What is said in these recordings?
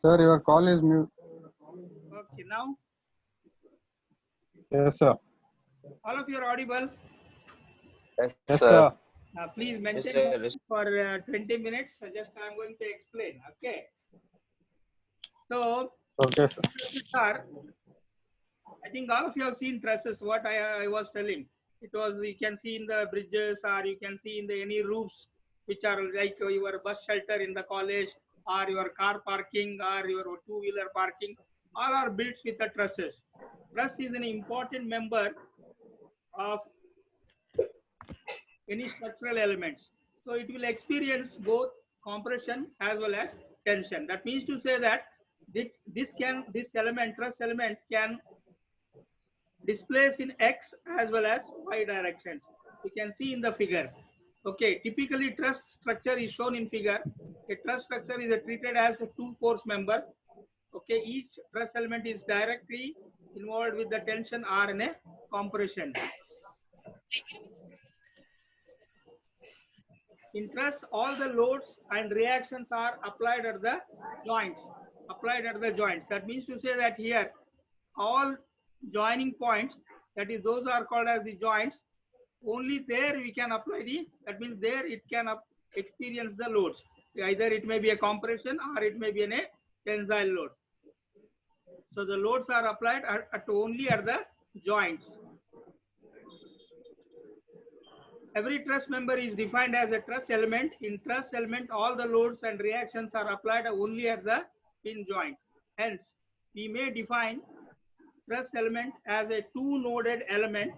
Sir, your call is mute. Okay, now Yes, sir. all of you are audible. Yes, Yes, sir. sir. Please maintain Yes, sir. for 20 minutes. Just I'm going to explain. Okay. So, Okay, sir. sir, I think all of you have seen trusses. What I was telling, it was you can see in the bridges, or you can see in the any roofs which are like your bus shelter in the college, or your car parking, or your two-wheeler parking. All are built with the trusses. Truss is an important member of any structural elements. So it will experience both compression as well as tension. That means to say that this element, truss element, can displace in X as well as Y directions. You can see in the figure. Okay, typically truss structure is shown in figure. A truss structure is treated as a two force members. Okay, each truss element is directly involved with the tension or in a compression. In truss, all the loads and reactions are applied at the joints. That means to say that here, all joining points, that is, those are called as the joints. Only there we can apply the. That means there it can experience the loads. Either it may be a compression or it may be a tensile load. So the loads are applied only at the joints. Every truss member is defined as a truss element. In truss element, all the loads and reactions are applied only at the pin joint. Hence, we may define truss element as a two-noded element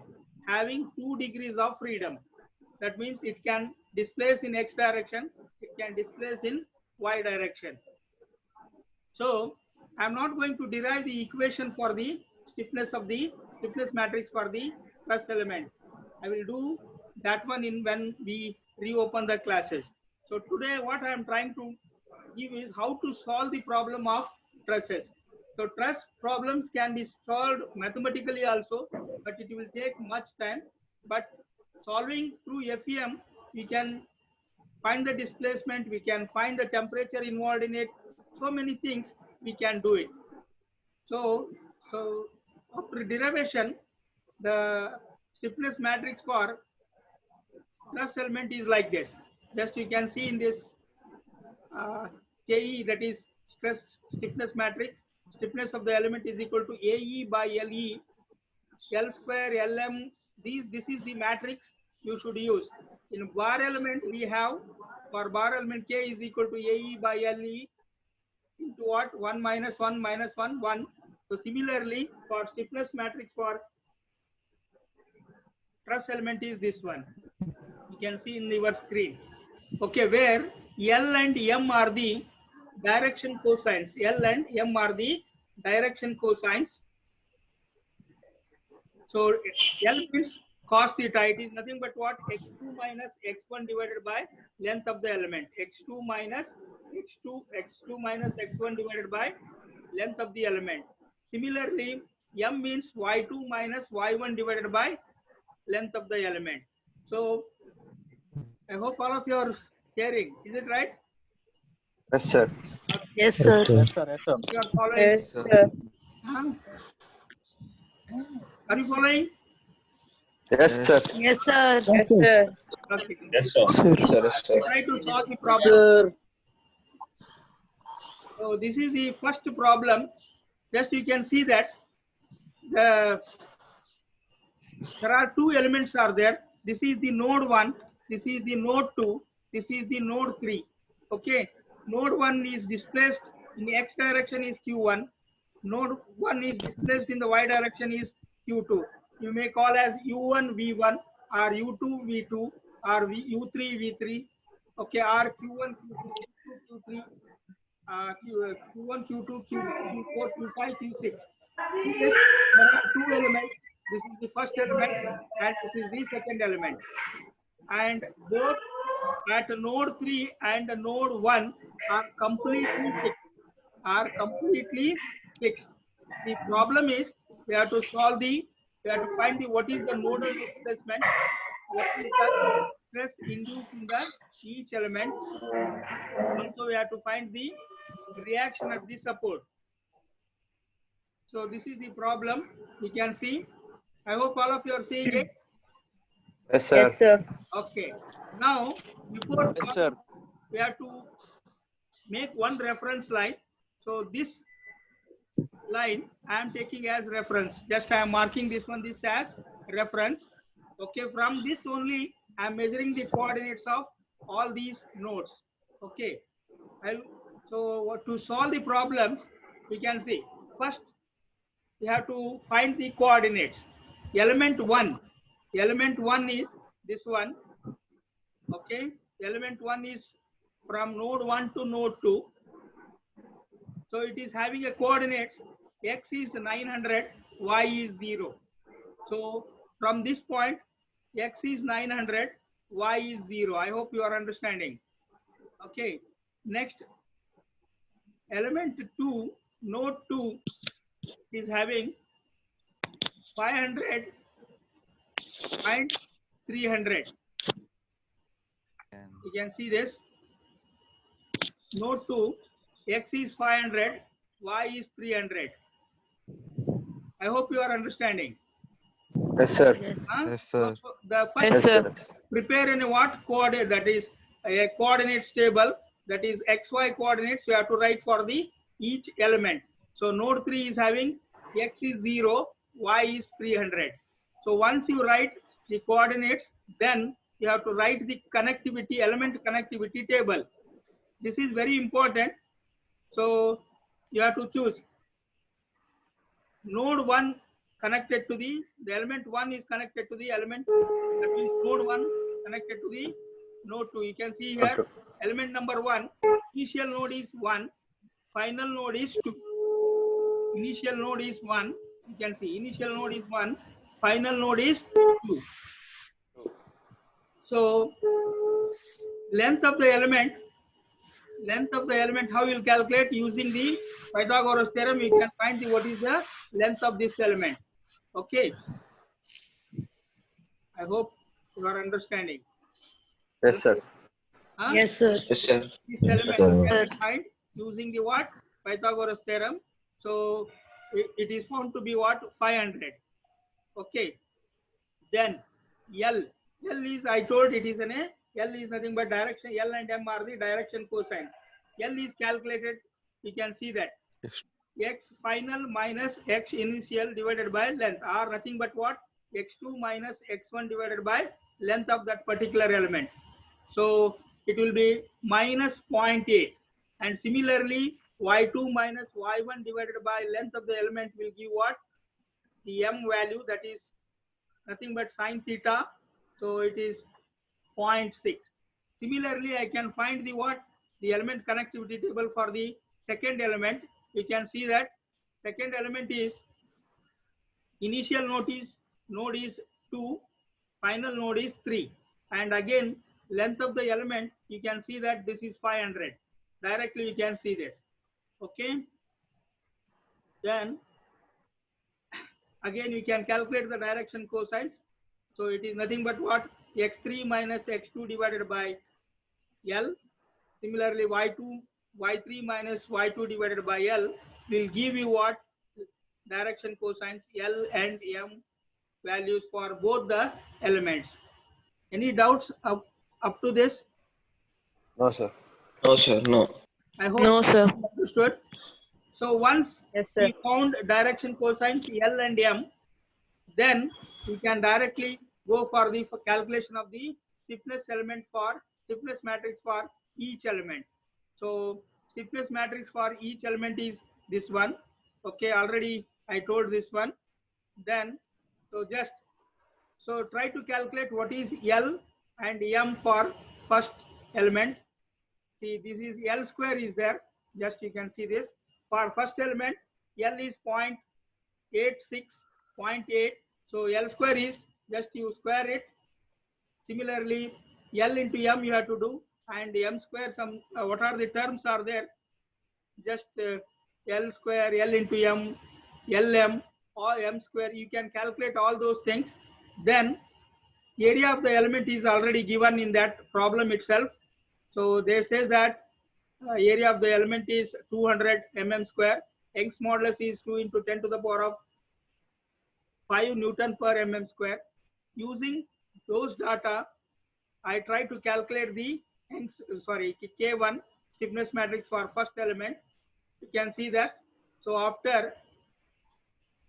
having 2 degrees of freedom. That means it can displace in X direction, it can displace in Y direction. So, I am not going to derive the equation for the stiffness matrix for the truss element. I will do that one when we reopen the classes. So today what I am trying to give is how to solve the problem of trusses. So truss problems can be solved mathematically also, but it will take much time. But solving through FEM, we can find the displacement, we can find the temperature involved in it, so many things we can do it. So after derivation, the stiffness matrix for truss element is like this. Just you can see in this KE, that is stiffness matrix. Stiffness of the element is equal to AE by LE, L square, LM. This is the matrix you should use. In bar element, we have for bar element K is equal to AE by LE into what? 1 minus 1 minus 1, 1. So similarly, for stiffness matrix for truss element is this one. You can see in your screen. Okay, where L and M are the direction cosines. L and M are the direction cosines. So L means cos theta. It is nothing but what? X2 minus X1 divided by length of the element. X2 minus X1 divided by length of the element. Similarly, M means Y2 minus Y1 divided by length of the element. So I hope all of you are hearing. Is it right? Yes, sir. Yes, sir. Yes, sir. Yes, sir. You are following? Yes, sir. Huh? Are you following? Yes, sir. Yes, sir. Yes, sir. Okay. Yes, sir. Try to solve the problem. So this is the first problem. Just you can see that there are two elements are there. This is the node 1, this is the node 2, this is the node 3. Okay, node 1 is displaced in the X direction is Q1, node 1 is displaced in the Y direction is Q2. You may call as U1 V1 or U2 V2 or U3 V3. Okay, or Q1 Q2 Q3, Q1 Q2 Q4 Q5 Q6. There are two elements. This is the first element and this is the second element. And both at node 3 and node 1 are completely fixed. The problem is we have to solve the We have to find what is the nodal displacement, what is the stress induced in the each element. Also, we have to find the reaction at the support. So this is the problem. We can see. I hope all of you are seeing it. Yes, sir. Yes, sir. Okay. Now, before Yes, sir. we have to make one reference line. So this line I am taking as reference. Just I am marking this as reference. Okay. From this only I am measuring the coordinates of all these nodes. Okay. So to solve the problems, we can see first we have to find the coordinates. Element 1 is this one. Okay, element 1 is from node 1 to node 2. So it is having a coordinates, x is 900, y is 0. So from this point, x is 900, y is 0. I hope you are understanding. Okay, next element 2, node 2 is having 500 and 300. You can see this. Node 2, x is 500, y is 300. I hope you are understanding. Yes, sir. Yes. Huh? Yes, sir. So the first Yes, Yes, sir. sir. prepare in a what coordinate, that is a coordinates table, that is xy coordinates you have to write for the each element. So node 3 is having x is 0, y is 300. So once you write the coordinates, then you have to write the connectivity, element connectivity table. This is very important. So you have to choose node 1 connected to the element 1 is connected to the element, that means node 1 connected to the node 2. You can see here Okay. element number 1, initial node is 1, final node is 2. Initial node is 1, you can see initial node is 1, final node is 2. So length of the element, how you will calculate using the Pythagoras theorem, you can find what is the length of this element. Okay, I hope you are understanding. Yes, sir. Huh? Yes, sir. Yes, sir. This element Yes, you sir. can find using the what? Pythagoras theorem. So it is found to be what? 500. Okay. Then L is, I told it is L is nothing but direction. L and M are the direction cosine. L is calculated. You can see that x final minus x initial divided by length are nothing but what? X2 minus x1 divided by length of that particular element. So it will be minus 0.8, and similarly y2 minus y1 divided by length of the element will give what? The m value, that is nothing but sine theta. So it is 0.6. Similarly, I can find the what? The element connectivity table for the second element. You can see that second element is initial node is 2, final node is 3, and again length of the element, you can see that this is 500. Directly you can see this. Okay, then again you can calculate the direction cosines. So it is nothing but what? x3 minus x2 divided by L. Similarly y3 minus y2 divided by L will give you what? Direction cosines L and M values for both the elements. Any doubts up to this? No, sir. No, sir. No. I hope No, sir. understood. So once Yes, sir. we found direction cosines L and M, then we can directly go for the calculation of the stiffness matrix for each element. So stiffness matrix for each element is this one. Okay, already I told this one. Then so try to calculate what is L and M for first element. See, this is L square is there. Just you can see this. For first element, L is 0.86, so L square is, just you square it. Similarly, L into M you have to do, and M square, some what are the terms are there? Just L square, L into M, LM, or m square, you can calculate all those things. Then area of the element is already given in that problem itself. So they say that area of the element is 200 mm square. Young's modulus is 2 into 10 to the power of 5 Newton per mm square. Using those data, I try to calculate the K1 stiffness matrix for first element. You can see that. So after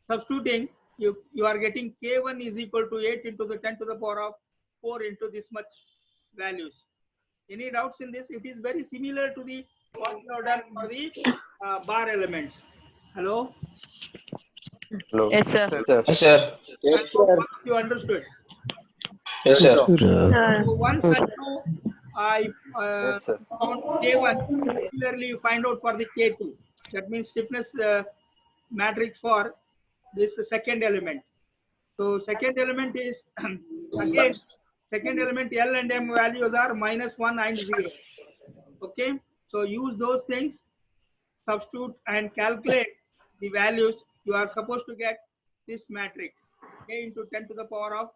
substituting, you are getting K1 is equal to 8 into the 10 to the power of 4 into this much values. Any doubts in this? It is very similar to the what we have done for the bar elements. Hello? Hello. Yes, sir. Yes, sir. I hope you understood. Yes, sir. Sir. So once I Yes, sir. found K1, similarly you find out for the K2. That means stiffness matrix for this second element. So second element is again second element L and M values are -1 and 0. Okay, so use those things, substitute and calculate the values. You are supposed to get this matrix K into 10 to the power of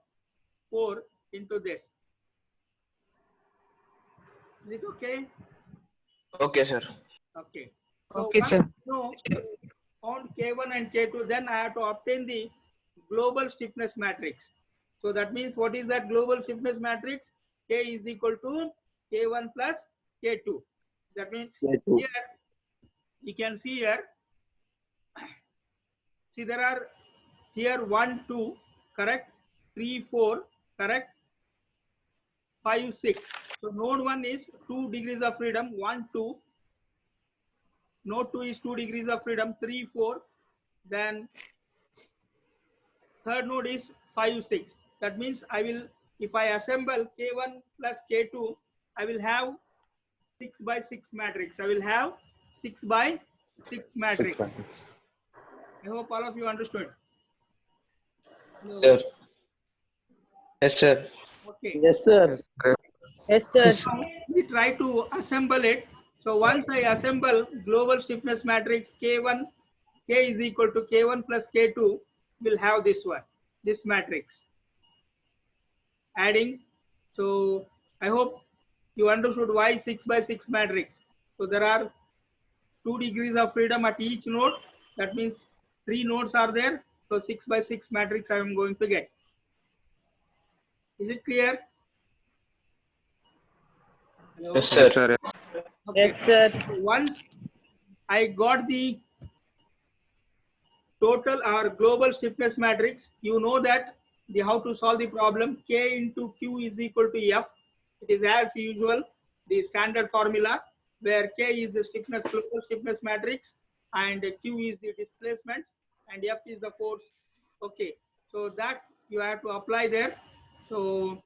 4 into this. Is it okay? Okay, sir. Okay. So Okay, once sir. you know, found K1 and K2, then I have to obtain the global stiffness matrix. So that means what is that global stiffness matrix? K is equal to K1 plus K2. That means K2. here you can see here. See, there are here 1, 2, correct? 3, 4, correct? 5, 6. So node 1 is 2 degrees of freedom, 1, 2. Node 2 is 2 degrees of freedom, 3, 4. Then third node is 5, 6. That means I will, if I assemble K1 plus K2, I will have 6 by 6 matrix. I will have 6 by 6 matrix. I hope all of you understood. Sir. Yes, sir. Okay. Yes, sir. Yes, sir. Now we try to assemble it. So once I assemble global stiffness matrix K1, K is equal to K1 plus K2, will have this one, this matrix. Adding, so I hope you understood why 6 by 6 matrix. So there are 2 degrees of freedom at each node. That means 3 nodes are there. So 6 by 6 matrix I am going to get. Is it clear? Hello? Yes, sir. Okay. Yes, sir. So once I got the total or global stiffness matrix, you know that the how to solve the problem. K into Q is equal to F. It is as usual the standard formula where K is the stiffness, global stiffness matrix, and Q is the displacement, and F is the force. Okay, so that you have to apply there. So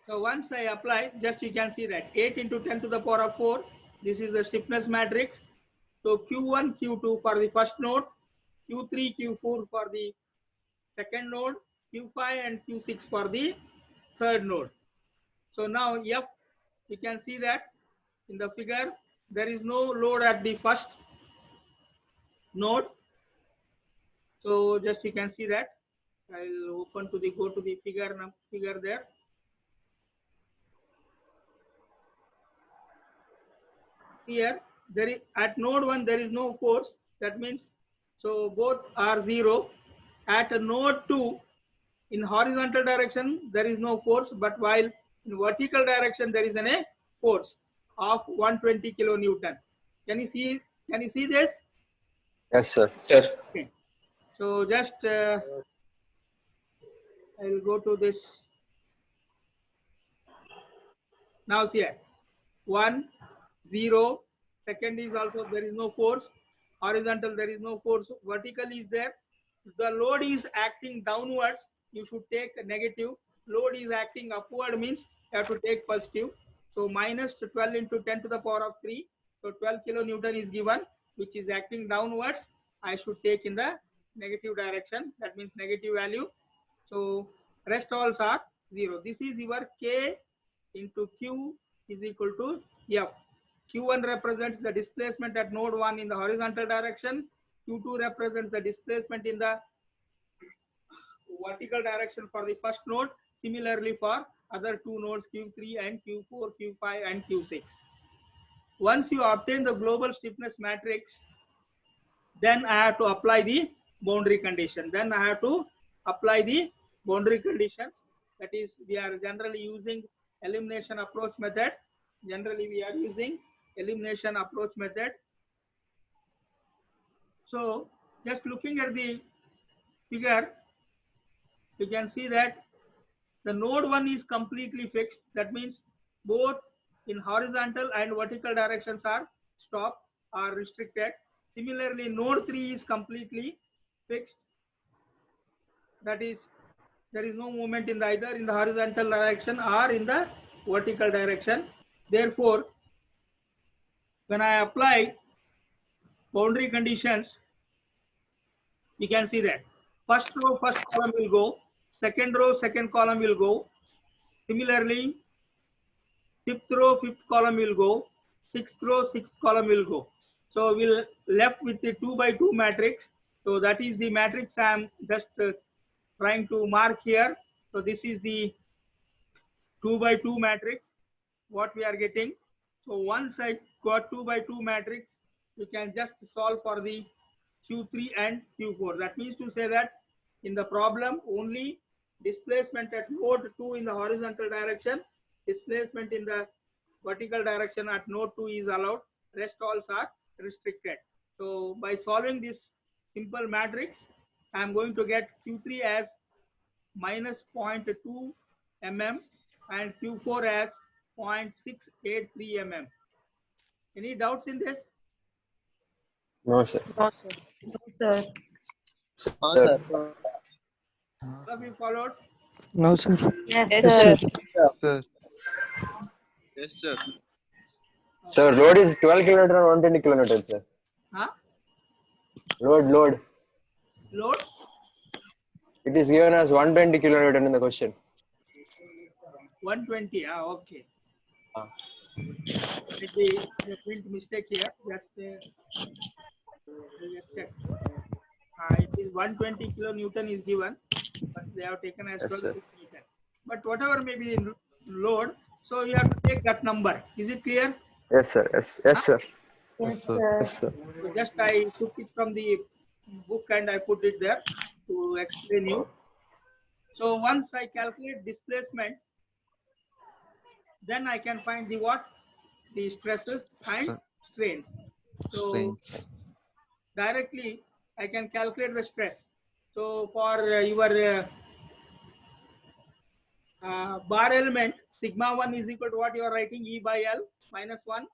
once I apply, just you can see that 8 into 10 to the power of 4. This is the stiffness matrix. So Q1, Q2 for the first node, Q3, Q4 for the second node, Q5 and Q6 for the third node. So now F, you can see that in the figure, there is no load at the first node. So just you can see that. I'll open to the, go to the figure there. Here, there is at node 1 there is no force. That means, so both are 0. At node 2, in horizontal direction there is no force, but while in vertical direction there is a force of 120 kilonewton. Can you see? Can you see this? Yes, sir. Sir. Okay. So just I will go to this. Now see here, 1, 0. Second is also there is no force. Horizontal there is no force. Vertical is there. If the load is acting downwards, you should take a negative. Load is acting upward means you have to take positive. So minus 12 into 10 to the power of 3. So 12 kilonewton is given, which is acting downwards. I should take in the negative direction. That means negative value. So rest all are 0. This is your K into Q is equal to F. Q1 represents the displacement at node 1 in the horizontal direction. Q2 represents the displacement in the vertical direction for the first node. Similarly for other two nodes Q3 and Q4, Q5 and Q6. Once you obtain the global stiffness matrix, then I have to apply the boundary condition. That is, we are generally using elimination approach method. So just looking at the figure, you can see that the node 1 is completely fixed. That means both in horizontal and vertical directions are stopped or restricted. Similarly, node 3 is completely fixed. That is, there is no movement in either in the horizontal direction or in the vertical direction. Therefore, when I apply boundary conditions, you can see that first row, first column will go, second row, second column will go. Similarly, fifth row, fifth column will go, sixth row, sixth column will go. So we'll left with the 2 by 2 matrix. So that is the matrix I am just trying to mark here. So this is the 2 by 2 matrix, what we are getting. So once I got 2 by 2 matrix, you can just solve for the Q3 and Q4. That means to say that in the problem, only displacement at node 2 in the horizontal direction, displacement in the vertical direction at node 2 is allowed. Rest all are restricted. So by solving this simple matrix, I am going to get Q3 as minus 0.2 mm and Q4 as 0.683 mm. Any doubts in this? No, sir. No, sir. Sir. Have you followed? No, sir. Yes, sir. Yes, sir. Sir, load is 12 kilometer or 120 kilometers, sir. Huh? Load. Load? It is given as 120 kilometer in the question. 120. Okay. Ah. Maybe a print mistake here. Just check. It is 120 kilonewton is given, but they have taken as Yes, 12 sir. kilonewton. But whatever may be in load, so you have to take that number. Is it clear? Yes, sir. Yes, sir. Yes, sir. Yes, sir. So just I took it from the book and I put it there to explain you. So once I calculate displacement, then I can find the what? The stresses and strains. So directly I can calculate the stress. So for your bar element, sigma 1 is equal to what you are writing, E by L minus 1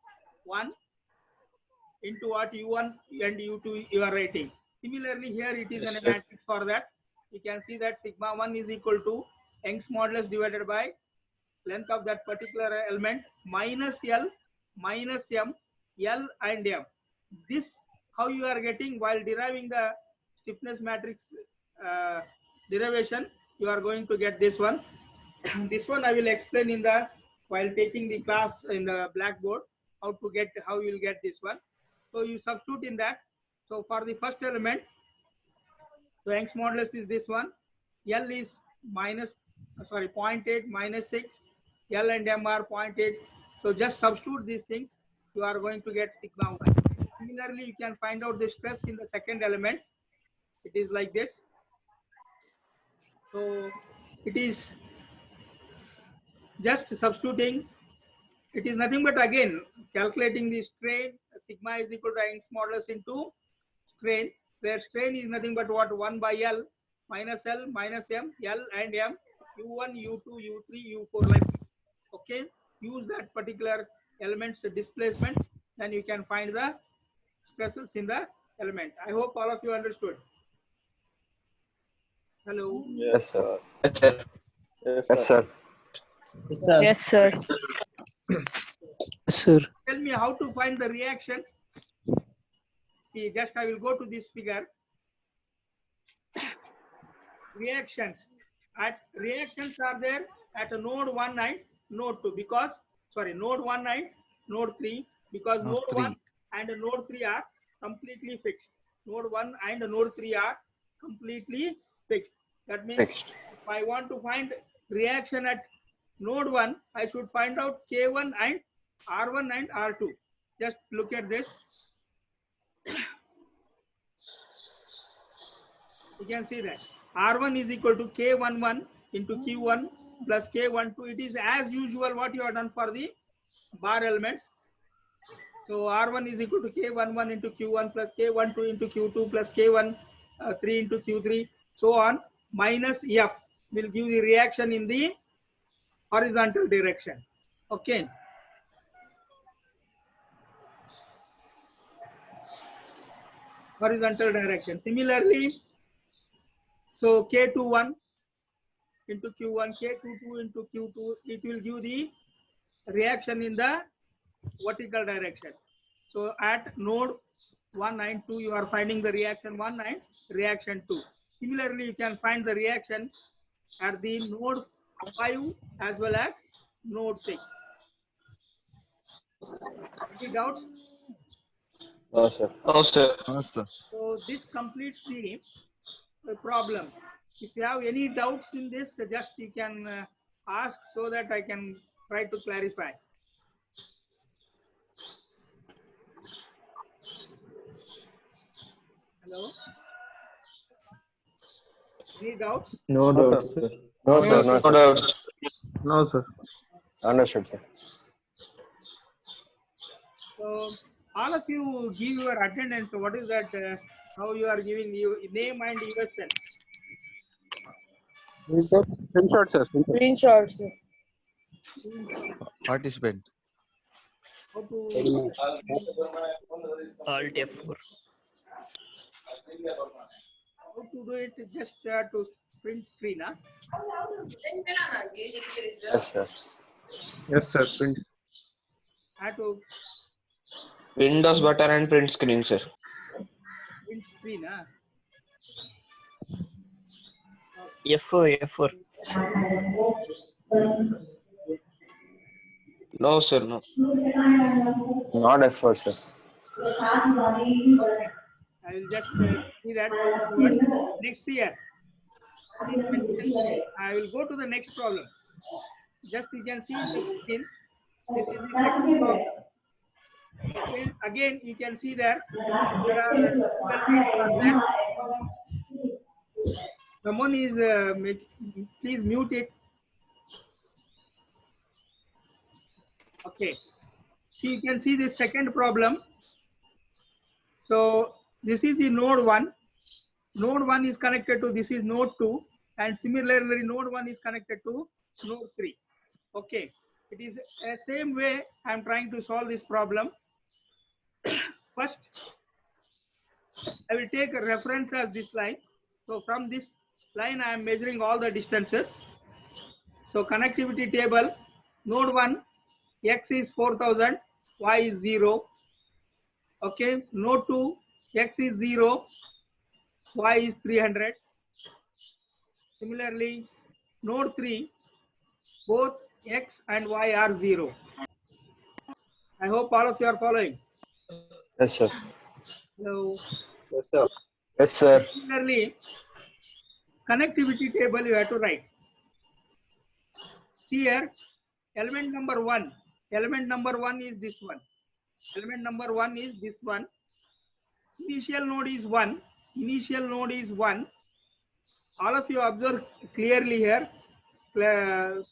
into what U1 and U2 you are writing. Similarly, here it is a matrix for that. You can see that sigma 1 is equal to Young's modulus divided by length of that particular element minus L minus M, L and M. This how you are getting while deriving the stiffness matrix derivation, you are going to get this one. This one I will explain in the while taking the class in the blackboard how you will get this one. So you substitute in that. So for the first element, so Young's modulus is this one. L is 0.8 minus 6. L and M are 0.8. So just substitute these things. You are going to get sigma 1. Similarly, you can find out the stress in the second element. It is like this. So it is just substituting. It is nothing but again calculating the strain. Sigma is equal to Young's modulus into strain, where strain is nothing but what? 1 by L minus L minus M, L and M, U1, U2, U3, U4 like this. Okay, use that particular element's displacement, then you can find the stresses in the element. I hope all of you understood. Hello. Yes, sir. Yes, sir. Yes, sir. Yes, sir. Sir. Tell me how to find the reaction. See, just I will go to this figure. Reactions are there at node 1 and node 2 because node 1 and node 3 because Node node 3. 1 and node 3 are completely fixed. Node 1 and node 3 are completely fixed. That means Fixed. if I want to find reaction at node 1, I should find out K1 and R1 and R2. Just look at this. You can see that R1 is equal to K11 into Q1 plus K12. It is as usual what you have done for the bar elements. So R1 is equal to K11 into Q1 plus K12 into Q2 plus K13 into Q3, so on, minus F will give the reaction in the horizontal direction. Okay. Horizontal direction. Similarly, so K21 into Q1, K22 into Q2, it will give the reaction in the vertical direction. So at node 1 and 2, you are finding the reaction 1 and reaction 2. Similarly, you can find the reaction at the node 5 as well as node 6. Any doubts? No, sir. Oh, sir. No, sir. So this completes the problem. If you have any doubts in this, just you can ask so that I can try to clarify. Hello? Any doubts? No No, doubt, sir. sir. No, sir. No, No sir. doubt. No, sir. Understood, sir. So all of you give your attendance. What is that? How you are giving your name and USN? Screenshot, sir. Screenshot. Screenshot, sir. Participant. How to Alt F4. how to do it? Just to print screen, huh? Yes, sir. Yes, sir. Print. How to Windows button and print screen, sir. print screen, huh? F4. No, sir. No. Not F4, sir. I will just see that. But next year, I will go to the next problem. Just you can see in the screen. This is the second problem. Okay. Again, you can see there are 12 bits are there. Someone is please mute it. Okay. See, you can see the second problem. So this is the node 1. Node 1 is connected to this is node 2, and similarly node 1 is connected to node 3. Okay. It is the same way I am trying to solve this problem. First, I will take a reference as this line. So from this line, I am measuring all the distances. So connectivity table, node 1, x is 4000, y is 0. Okay, node 2, x is 0, y is 300. Similarly, node 3, both x and y are 0. I hope all of you are following. Yes, sir. So Yes, sir. Yes, sir. similarly, connectivity table you have to write. See here, element number 1. Element number 1 is this one. Element number 1 is this one. Initial node is 1. Initial node is 1. All of you observe clearly here with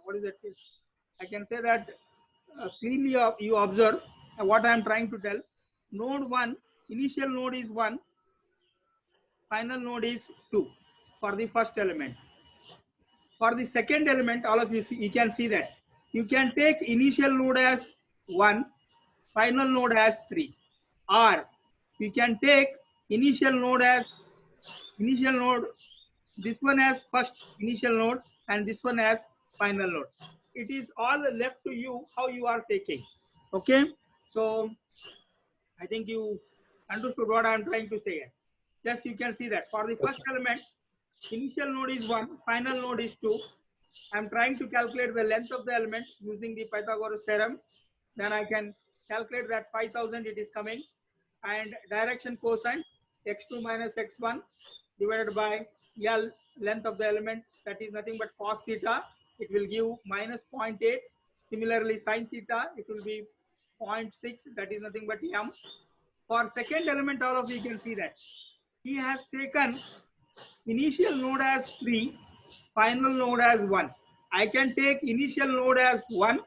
what is that? I can say that clearly you observe what I am trying to tell. Node 1, initial node is 1. Final node is 2 for the first element. For the second element, all of you see, you can see that you can take initial node as 1, final node as 3, or you can take initial node, this one as first initial node and this one as final node. It is all left to you how you are taking. Okay, so I think you understood what I am trying to say here. Just you can see that for the first element, initial node is 1, final node is 2. I'm trying to calculate the length of the element using the Pythagoras theorem. Then I can calculate that 5000 it is coming, and direction cosine x2 minus x1 divided by L, length of the element, that is nothing but cos theta. It will give minus 0.8. Similarly, sin theta, it will be 0.6, that is nothing but m. For second element, all of you can see that he has taken initial node as 3, final node as 1. I can take initial node as 1,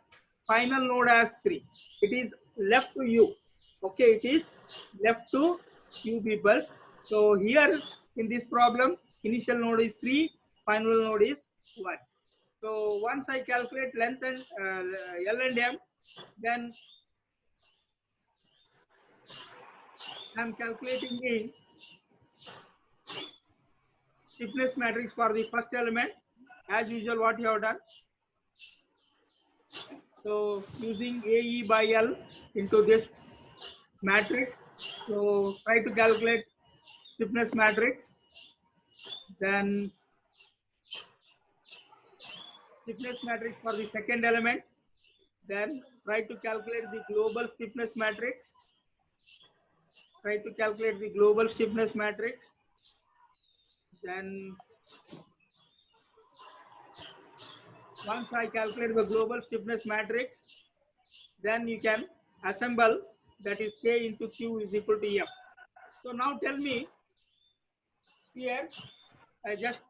final node as 3. It is left to you. Okay, it is left to you people. So here in this problem, initial node is 3, final node is 1. So once I calculate length and L and M, then I am calculating the stiffness matrix for the first element. As usual, what you have done. So using AE by L into this matrix. So try to calculate stiffness matrix. Then stiffness matrix for the second element. Then try to calculate the global stiffness matrix. Try to calculate the global stiffness matrix. Then once I calculate the global stiffness matrix, then you can assemble, that is K into Q is equal to F. So now tell me here, I just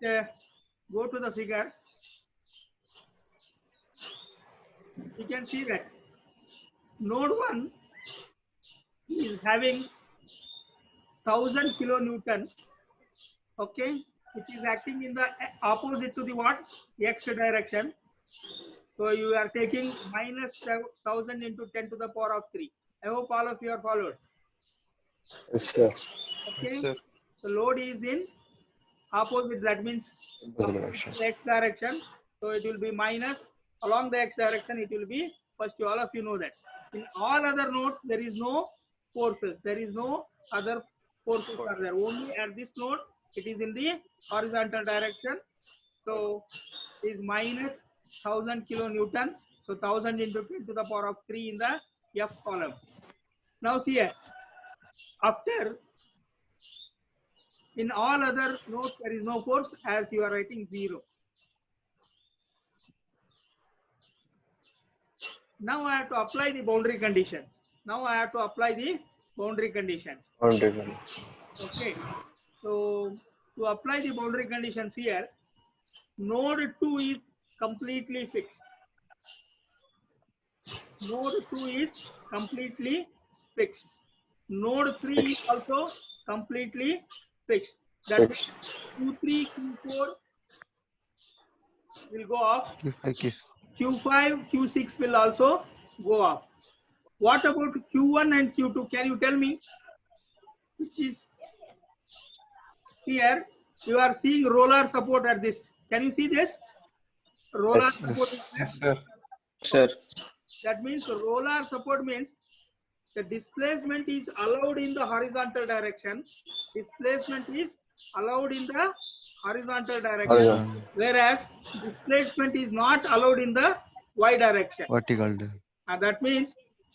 go to the figure. You can see that node 1 is having 1000 kilonewton. Okay, it is acting in the opposite to the what? X direction. So you are taking minus 1000 into 10 to the power of 3. I hope all of you are followed. Yes, sir. Okay. Yes, sir. The load is in opposite. That means Direction. X direction. So it will be minus along the X direction. It will be first. All of you know that. In all other nodes, there is no forces. There is no other forces are there. Only at this node, it is in the horizontal direction. So it is minus 1000 kilonewton. So 1000 into 10 to the power of 3 in the F column. Now see here. After, in all other nodes, there is no force, as you are writing 0. Now I have to apply the boundary conditions. Okay. So to apply the boundary conditions here, node 2 is completely fixed. Node 2 is completely fixed. Node 3 is also completely fixed. That means Q3, Q4 will go off. Q5, Q6 will also go off. What about Q1 and Q2? Can you tell me? Which is here, you are seeing roller support at this. Can you see this? Roller Yes. support. Is there? Yes, sir. Sir. That means roller support means the displacement is allowed in the horizontal direction. Displacement is allowed in the horizontal direction, whereas displacement is not allowed in the y direction. Vertical. And that means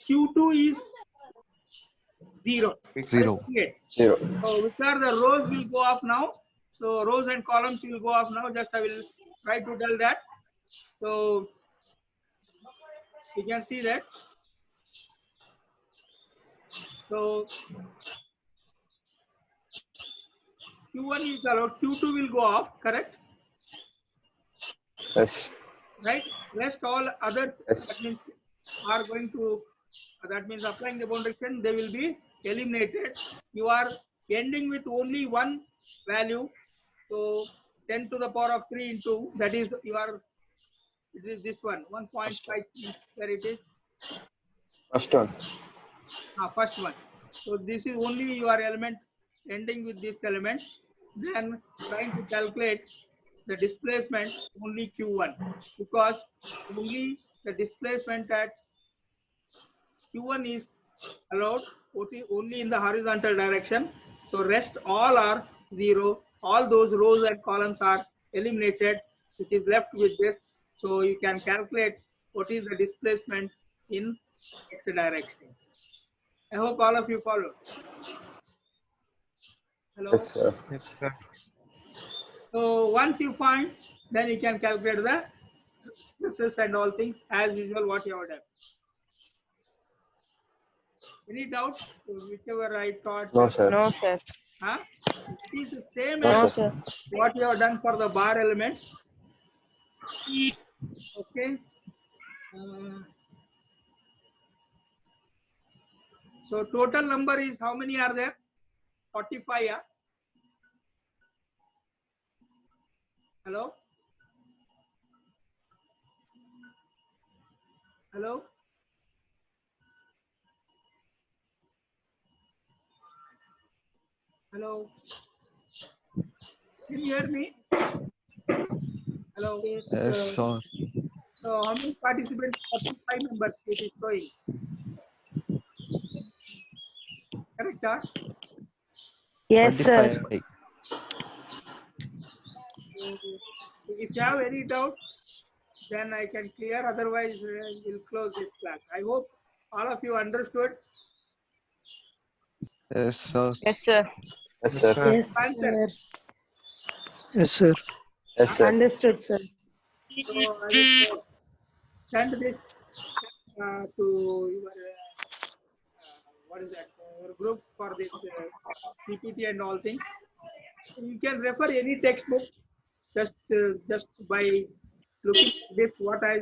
Q2 is 0. 0. Zero. So which are the rows will go off now? So rows and columns will go off now. Just I will try to tell that. So you can see that. So Q1 is allowed, Q2 will go off, correct? Yes. Right? Rest all others, Yes. that means are going to, that means applying the boundary condition, they will be eliminated. You are ending with only one value. So 10 to the power of 3 into, that is you are, it is this one, 1.5, where it is. First one. First one. So this is only your element ending with this element. Then trying to calculate the displacement only Q1, because only the displacement at Q1 is allowed only in the horizontal direction. So rest all are 0. All those rows and columns are eliminated. It is left with this So you can calculate what is the displacement in x direction. I hope all of you follow. Hello. Yes, sir. Yes, sir. So once you find, then you can calculate the stresses and all things as usual what you have done. Any doubts? Whichever I taught. No, sir. No, sir. Huh? It is the same No, as No, sir. sir. what you have done for the bar elements. Okay. So total number is how many are there? 45. Yeah? Hello? Hello? Hello? Can you hear me? Hello? Yes, Yes, sir. sir. So how many participants? 45 members it is showing. Correct, huh? Yes, sir. 25. If you have any doubt, then I can clear. Otherwise, we'll close this class. I hope all of you understood. Yes, sir. Yes, sir. Yes, sir. Yes, Answer. sir. Yes, sir. Yes, sir. Understood, sir. So I will send this to your what is that? Your group for this PPT and all things. You can refer any textbook just by looking at this what I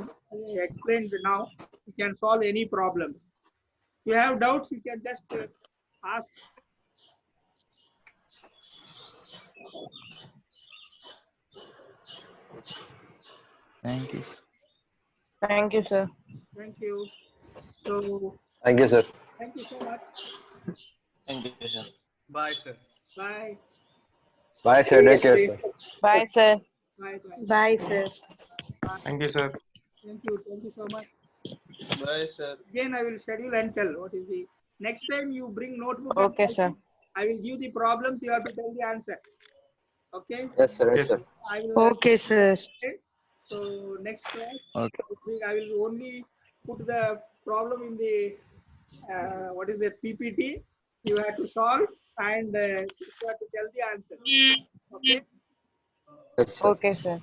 explained now. You can solve any problem. If you have doubts, you can just ask. Thank you. Thank you, sir. Thank you. So Thank you, sir. thank you so much. Thank you, sir. Bye, sir. Bye. Bye, sir. Take care, sir. Bye, sir. Bye. Bye. Bye, sir. Thank you, sir. Thank you. Thank you so much. Bye, sir. Again, I will schedule and tell what is the next time you bring notebook. and Okay, sir. notebook, I will give the problems. You have to tell the answer. Okay. Yes, sir. Yes, Yes, sir. sir. I will. Okay, sir. So next class, Okay. I will only put the problem in the what is the PPT. You have to solve and you have to tell the answer. Okay. Yes, sir. Okay, sir.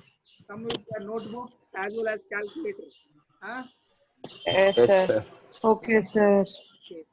Come with your notebook as well as calculator. Huh? Yes, Yes, sir. sir. Okay, sir. Okay.